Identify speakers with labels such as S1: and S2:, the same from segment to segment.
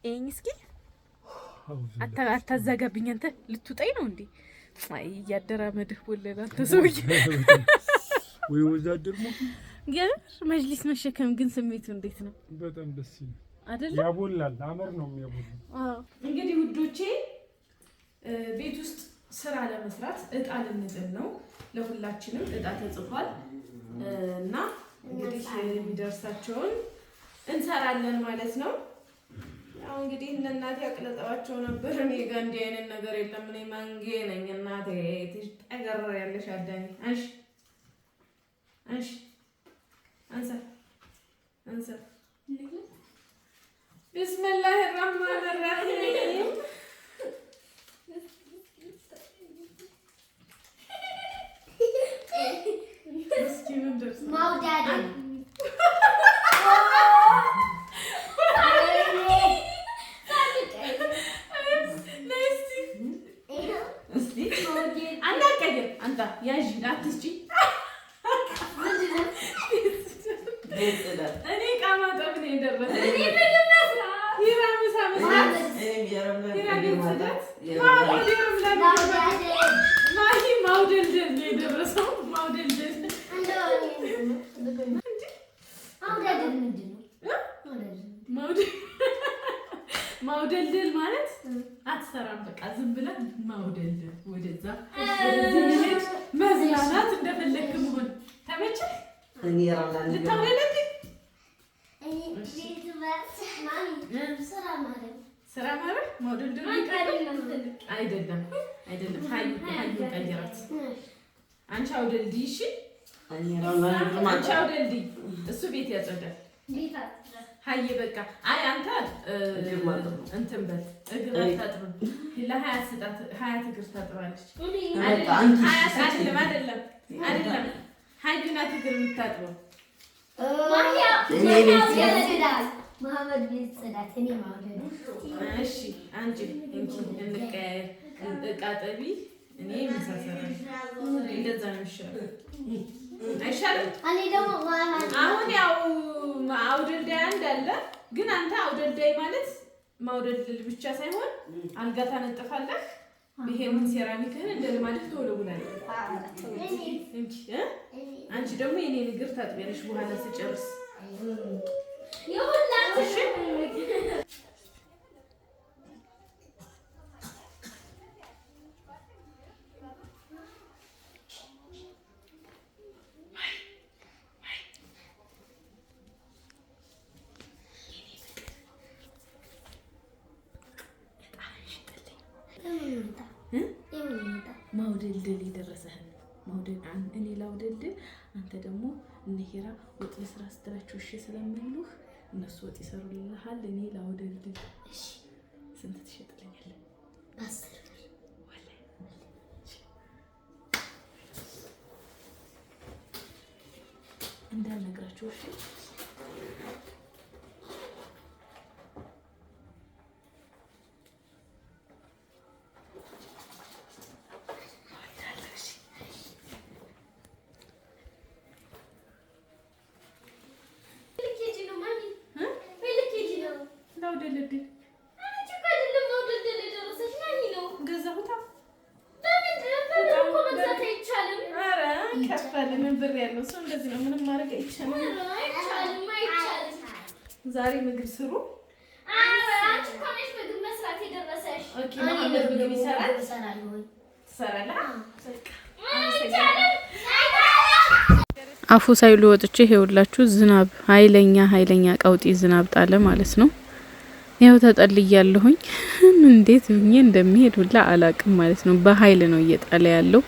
S1: እስኪ አታዛጋብኝ አንተ ልትውጠኝ ነው እንዴ? አይ ያደራመድህ ወለላ አንተ ሰውዬ
S2: ወይ ወዛደር ነው
S1: መጅሊስ መሸከም ግን ስሜቱ እንዴት ነው?
S2: በጣም ደስ ይላል
S1: አይደል?
S2: ያቦላል አመር ነው የሚያቦላው።
S1: እንግዲህ ውዶቼ ቤት ውስጥ ስራ ለመስራት እጣ ልንጥል ነው። ለሁላችንም እጣ ተጽፏል እና እንግዲህ የሚደርሳቸውን እንሰራለን ማለት ነው። ያው እንግዲህ እናቴ አቅለጣዋቸው ነበር። እኔ ጋር እንዲህ አይነት ነገር የለም። እኔ ማንጌ ነኝ እናቴ ትጠገር ያለሽ አዳኝ አንሺ አንሺ አንሳ አንሳ ቢስሚላህ الرحمن الرحيم مسكين درس
S3: مودادي
S1: انت يا جي لا تسجي እኔ ቃማ ጠብኔ ደረሰ እኔ ምንነስራ ይራምሳ መስራት ማሂ ማውደልደል ነው የደረሰው። ማውደልደል ማለት አትሰራም። በቃ ዝም ብለህ ማውደልደል ወደዛ መዝናናት እንደፈለክ መሆን ተመቸህ? እኔ ያራላን ልታውለልኝ ስራ ማለት ማውደልደል አይደለም። ሀይ ቀይራት አንቺ አውደልድይ። እሺ አንቺ አውደልድይ፣ እሱ ቤት ያጸዳል። ሀይ በቃ አይ አንተ እንትን በል እግር አታጥብም። ለሀያት ስጣት፣ ሀያት እግር ታጥባለች። አይደለም ሀይ ናት እግር የምታጥበው።
S3: መሐመድ ቤት ጽዳት እኔ ማውደድ።
S1: እሺ አንቺ እንኪ እንቀያየር። እቃ ጠቢ፣ እኔ መሳሰራሽ። እንደዛ ነው የሚሻለው አይሻልም?
S3: እኔ ደግሞ
S1: አሁን ያው አውደልዳይ እንዳለ ግን አንተ አውደልዳይ ማለት ማውደልል ብቻ ሳይሆን አልጋ ታነጥፋለህ። ይሄንን ሴራሚክህን እንደ ልማድህ ትወለውላለህ። አንቺ ደግሞ የኔን እግር ታጥቢያለሽ በኋላ ስጨርስ። ማውደልደል የደረሰህን ማውደል እኔ ላውደልደል፣ አንተ ደግሞ እነሄራ ወጥ ለስራ ስትላችሁ እሺ ስለሚሉህ እነሱ ወጥ ይሰሩልሃል። እኔ ላውደልደል። እሺ ስንት ትሸጥልኛለህ?
S3: 10 ብር
S1: ወላሂ እንዳልነግራችሁ እሺ። ብር ያለው ሰው እንደዚህ ነው። ምንም ማድረግ አይቻልም። ዛሬ ምግብ ስሩ።
S3: አንቺ ኮሜሽ ምግብ መስራት የደረሰሽ።
S1: ኦኬ መሐመድ ምግብ ይሰራል። ትሰራለህ? አፉ ሳይሉ ወጥቼ ይኸውላችሁ ዝናብ ኃይለኛ ቀውጢ ዝናብ ጣለ ማለት ነው። ያው ተጠልያለሁኝ። እንዴት ብዬ እንደሚሄድ ሁላ አላቅም ማለት ነው። በኃይል ነው እየጣለ ያለው።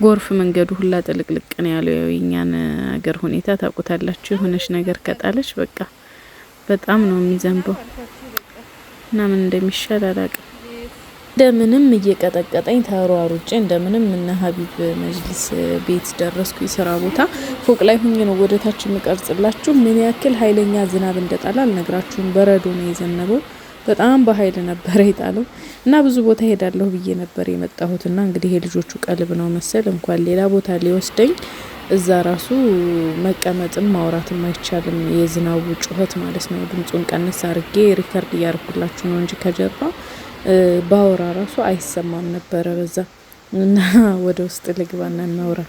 S1: ጎርፍ መንገዱ ሁላ ጥልቅልቅ ነው ያለው። ያው የኛን ሀገር ሁኔታ ታውቁታላችሁ። የሆነች ነገር ከጣለች በቃ በጣም ነው የሚዘንበው እና ምን እንደሚሻል አላቅም። እንደምንም እየቀጠቀጠኝ ተሯሩጬ እንደምንም እና ሀቢብ መጅሊስ ቤት ደረስኩ። የስራ ቦታ ፎቅ ላይ ሆኜ ነው ወደታች የምቀርጽላችሁ። ምን ያክል ኃይለኛ ዝናብ እንደጣለ አልነግራችሁም። በረዶ ነው የዘነበው። በጣም በኃይል ነበር የጣለው እና ብዙ ቦታ ሄዳለሁ ብዬ ነበር የመጣሁትና እንግዲህ የልጆቹ ቀልብ ነው መሰል እንኳን ሌላ ቦታ ሊወስደኝ እዛ ራሱ መቀመጥም ማውራትም አይቻልም። የዝናቡ ጩኸት ማለት ነው። ድምጹን ቀንስ አድርጌ ሪከርድ እያደረኩላችሁ ነው እንጂ ከጀርባ ባወራ ራሱ አይሰማም ነበረ። በዛ እና ወደ ውስጥ ልግባና እናውራ።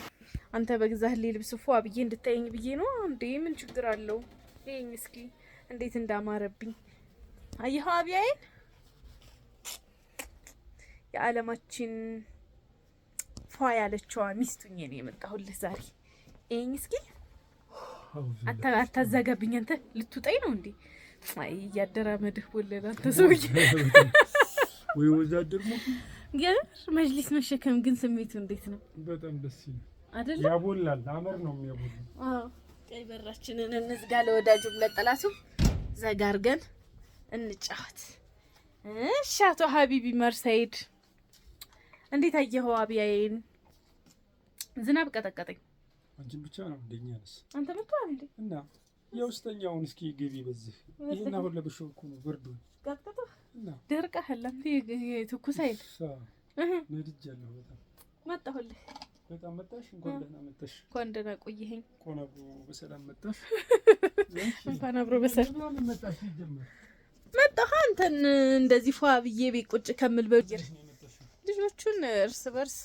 S1: አንተ በግዛህልኝ ልብስ ፏ ብዬ እንድታየኝ ብዬ ነው እንዴ? ምን ችግር አለው? ይሄኝ እስኪ እንዴት እንዳማረብኝ አየኸው? አብያዬን የዓለማችን ፏ ያለችዋ ሚስቱኝ ነው የመጣሁልህ ዛሬ። ይሄኝ እስኪ አታዛጋብኝ። አንተ ልትውጠኝ ነው እንዴ? አይ እያደራመድህ ወለደ አንተ ሰውዬ።
S2: ወይ ወዛደር ሞት
S1: ግን መጅሊስ መሸከም ግን ስሜቱ እንዴት ነው?
S2: በጣም ደስ ይላል
S1: አይደል?
S2: ያቦላል። አመር ነው የሚያቦላው።
S1: አዎ ቀይ በራችንን እንዝጋ። ለወዳጁም ለጠላቱ ዘጋርገን እንጫወት። እሺ አቶ ሀቢቢ መርሳይድ እንዴት አየኸው? አብያዬን ዝናብ ቀጠቀጠኝ።
S2: አንቺን ብቻ ነው እንደኛስ?
S1: አንተ መጥቷል እንዴ?
S2: እና የውስጠኛውን እስኪ ግቢ በዚህ ይሄን አሁን ለብሼው እኮ ነው ብርዱ
S1: ቀጥቅጦ
S2: እና
S1: ደርቀሃል። አንተ ትኩስ አይደል?
S2: ነድጃለሁ በጣም
S1: መጣሁልህ።
S2: በጣም መጣሽ። እንኳን ደህና መጣሽ።
S1: እንኳን ደህና ቆየኸኝ።
S2: እንኳን አብሮ በሰላም መጣሽ።
S1: እንኳን አብሮ በሰላም
S2: መጣሽ። ይጀምር
S1: መጣሁ። አንተን እንደዚህ ፏ ብዬ ቤት ቁጭ ከምል በጅር ልጆቹን እርስ በርስ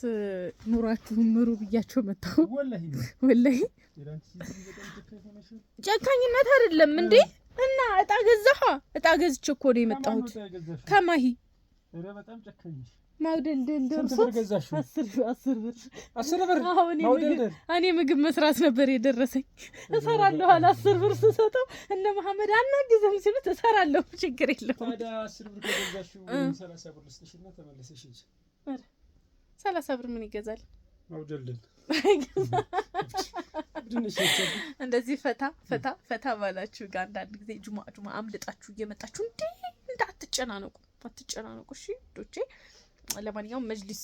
S1: ኑሯችሁን ምሩ ብያቸው መጣሁ። ወላሂ ጨካኝነት አይደለም እንዴ? እና እጣ ገዛኋ። እጣ ገዝቼ እኮ ነው የመጣሁት ከማሂ።
S2: በጣም ጨካኝሽ።
S1: ማውደልደል ደርሶ
S2: 10 ብር
S1: እኔ ምግብ መስራት ነበር የደረሰኝ። እሰራለሁ አለ 10 ብር ስሰጠው እነ መሐመድ አናግዘም ሲሉት እሰራለሁ ችግር የለውም።
S2: ታዲያ 10 ብር ከገዛሽው 30 ብር ልስጥሽና ተመለሰሽ እንጂ
S1: 30 ብር ምን ይገዛል?
S2: ማውደልደል
S1: እንደዚህ ፈታ ባላችሁ ጋር አንዳንድ ጊዜ ጁማ አምልጣችሁ እየመጣችሁ እንዴ እንዳትጨናነቁ እሺ ዶቼ። ለማንኛውም መጅሊስ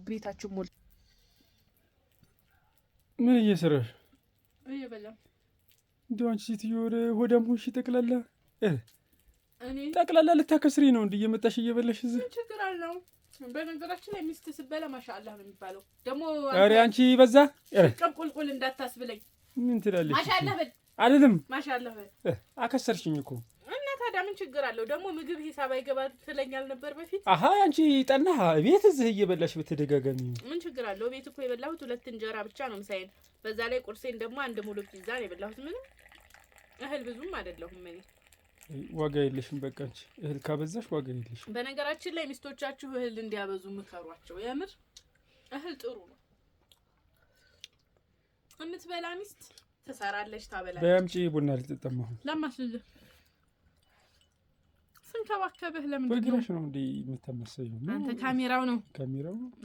S1: ቤታችሁ ሞል።
S2: ምን እየሰራሽ?
S1: እየበላሁ።
S2: እንደው አንቺ ሴትዮ ሆዳም ሆንሽ ጠቅላላ ጠቅላላ ልታከስሪ ነው እንዴ እየመጣሽ እየበላሽ እዚህ?
S1: ችግር አለው? በነገራችን ላይ ሚስት ስበላ ማሻአላህ ነው የሚባለው። ደግሞ
S2: ኧረ አንቺ በዛ
S1: ቁልቁል እንዳታስብለኝ።
S2: ምን ትላለሽ?
S1: ማሻአላህ በል
S2: አይደለም
S1: ማሻአላህ በል።
S2: አከሰርሽኝ እኮ።
S1: እና ታዲያ ምን ችግር አለው? ደግሞ ምግብ ሂሳብ አይገባ ትለኛል ነበር በፊት።
S2: አሃ አንቺ ጠና ቤት እዚህ እየበላሽ በተደጋጋሚ
S1: ምን ችግር አለው? ቤት እኮ የበላሁት 2 እንጀራ ብቻ ነው ምሳዬን። በዛ ላይ ቁርሴን ደግሞ 1 ሙሉ ፒዛ ነው የበላሁት። ምንም እህል ብዙም አይደለሁም እኔ።
S2: ዋጋ የለሽም። በቃ አንቺ እህል ካበዛሽ ዋጋ የለሽም።
S1: በነገራችን ላይ ሚስቶቻችሁ እህል እንዲያበዙ ምከሯቸው። የምር እህል ጥሩ ነው። እምትበላ ሚስት ትሰራለች፣ ታበላለች።
S2: በያምጪ ቡና ልጠጣም አሁን
S1: ለማስልህ ስንከባከብህ ለምን
S2: በግራሽ ነው እንዴ የምትመሰዩ?
S1: አንተ ካሜራው ነው።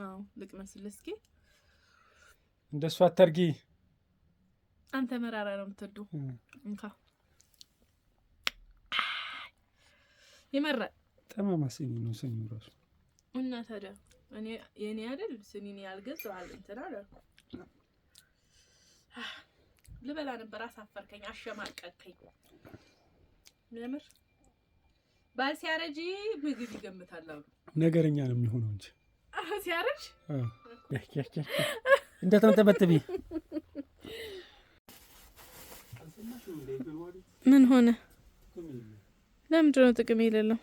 S2: አዎ
S1: ልቅመስልህ እስኪ።
S2: እንደሱ አታርጊ።
S1: አንተ መራራ ነው የምትወዱ። እንካ ይመራ
S2: ጠማማ ሲኒ ነው ሲኒ ራሱ።
S1: እና ታዲያ እኔ የኔ አይደል ሲኒ ያልገዛው አለ እንትና አለ። ልበላ ነበር አሳፈርከኝ፣ አሸማቀቀኝ። ለምር ባል ሲያረጂ ምግብ ይገምታል አሉ።
S2: ነገረኛ ነው የሚሆነው እንጂ
S1: ሲያረጅ
S2: እንደተንጠበጥቢ
S1: ምን ሆነ? ለምንድን ነው ጥቅም የሌለው?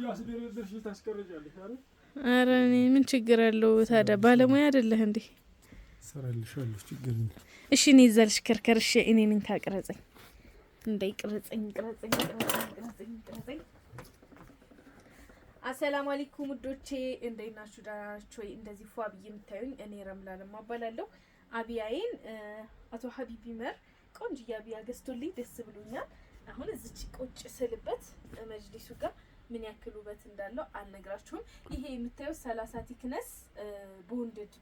S2: ያስደረደርሽ ታስቀርጃለሽ አይደል?
S1: ኧረ እኔ ምን ችግር አለው ታዲያ? ባለሙያ አይደለህ እንዴ?
S2: ሰራልሻለሁ ችግር የለም።
S1: እሺ እኔ ዘልሽ ከርከር። እሺ እኔን ካቀረጸኝ እንዳይቀረጸኝ ቅረጸኝ። አሰላሙ አለይኩም ውዶቼ፣ እንዴት ናችሁ? ደህና ናችሁ ወይ? እንደዚህ ፏ ብዬ የምታዩኝ እኔ ረምላ ለማባላለሁ። አብያዬን አቶ ሀቢቢ መር ቆንጆ አብያ ገዝቶልኝ ደስ ብሎኛል። አሁን እዚች ቁጭ ስልበት መጅሊሱ ጋር ምን ያክል ውበት እንዳለው አልነግራችሁም። ይሄ የምታዩት 30 ቲክነስ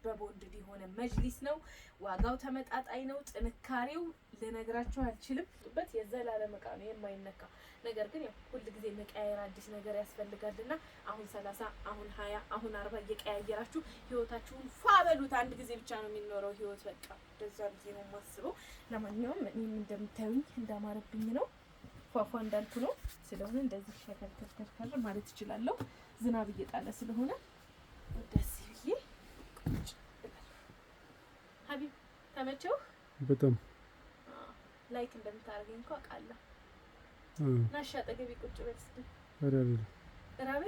S1: በቦንድድ የሆነ መጅሊስ ነው። ዋጋው ተመጣጣኝ ነው። ጥንካሬው ልነግራችሁ አልችልም። በት የዘላለም ዕቃ ነው የማይነካ ነገር ግን ያው ሁሉ ጊዜ መቀያየር አዲስ ነገር ያስፈልጋልና አሁን 30 አሁን 20 አሁን 40 እየቀያየራችሁ ህይወታችሁን ፏበሉት። አንድ ጊዜ ብቻ ነው የሚኖረው ህይወት። በቃ እንደዛ ጊዜ ነው የማስበው። ለማንኛውም እኔም እንደምታዩኝ እንዳማረብኝ ነው ፏፏ እንዳልኩ ነው። ስለሆነ እንደዚህ ሸከርከርከር ማለት እችላለሁ። ዝናብ እየጣለ ስለሆነ ደስ ብዬ ተመቸው
S2: በጣም
S1: ላይክ እንደምታደርገኝ እንኳን አውቃለሁ። ናሻ አጠገቤ ቁጭ በል እስኪ።
S2: አራቤ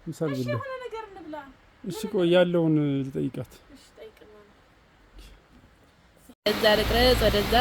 S2: ምሳሌ
S1: እሺ የሆነ ነገር እንብላ።
S2: እሺ ቆይ ያለውን ልጠይቃት።
S1: እሺ ጠይቅና እዛ ልቅረጽ ወደዛ